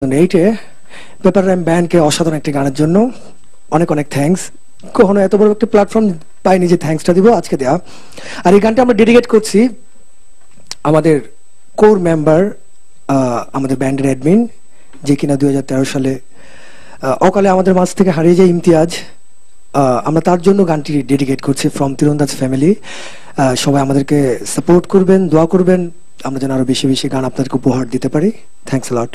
2008-এ paper RAM ব্যান্ডকে অসাধারণ একটি গানের জন্য অনেক অনেক থ্যাঙ্কস। কখনো এত বড় একটা প্ল্যাটফর্ম পাইনি যে থ্যাঙ্কসটা দিব, আজকে দেয়া। আর এই গানটা আমরা ডেডিকেট করছি আমাদের কোর মেম্বার, আমাদের ব্যান্ডের অ্যাডমিন, যে কিনা 2013 সালে অকালে আমাদের মাঝ থেকে হারিয়ে যায় ইমতিয়াজ। আমরা তার জন্য গানটি ডেডিকেট করছি ফ্রম তীরন্দাজ ফ্যামিলি। সবাই আমাদেরকে সাপোর্ট করবেন, দোয়া করবেন, আমরা যেন আরো বেশি বেশি গান আপনাদেরকে উপহার দিতে পারি। Thanks lot.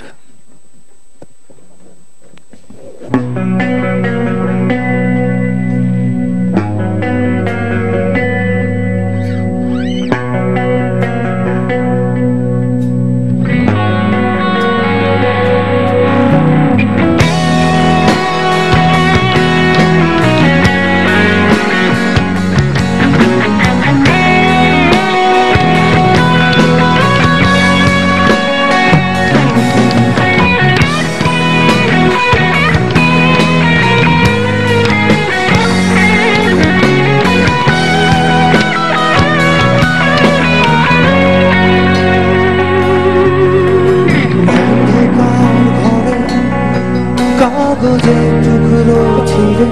কাগজের টুকরো ছিঁড়ে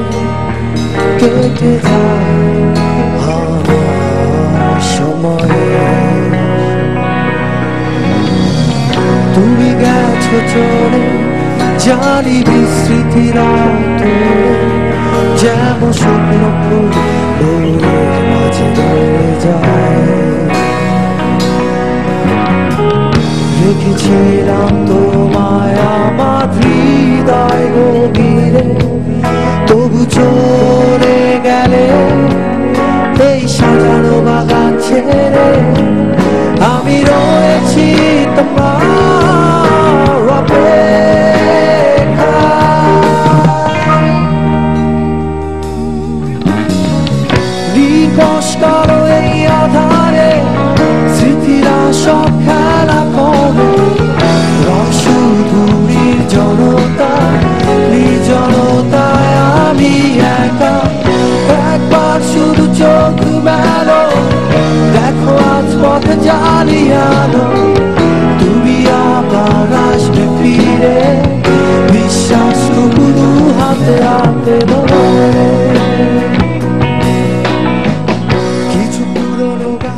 কেটে যায় আমার সময়ে। তুমি গেছো চলে জানি বিস্মৃতিরা তোলে, যেমন শুকনো ফুল দৌড়ের মাঝে দৌড়ে যায়। রেখেছিলাম তো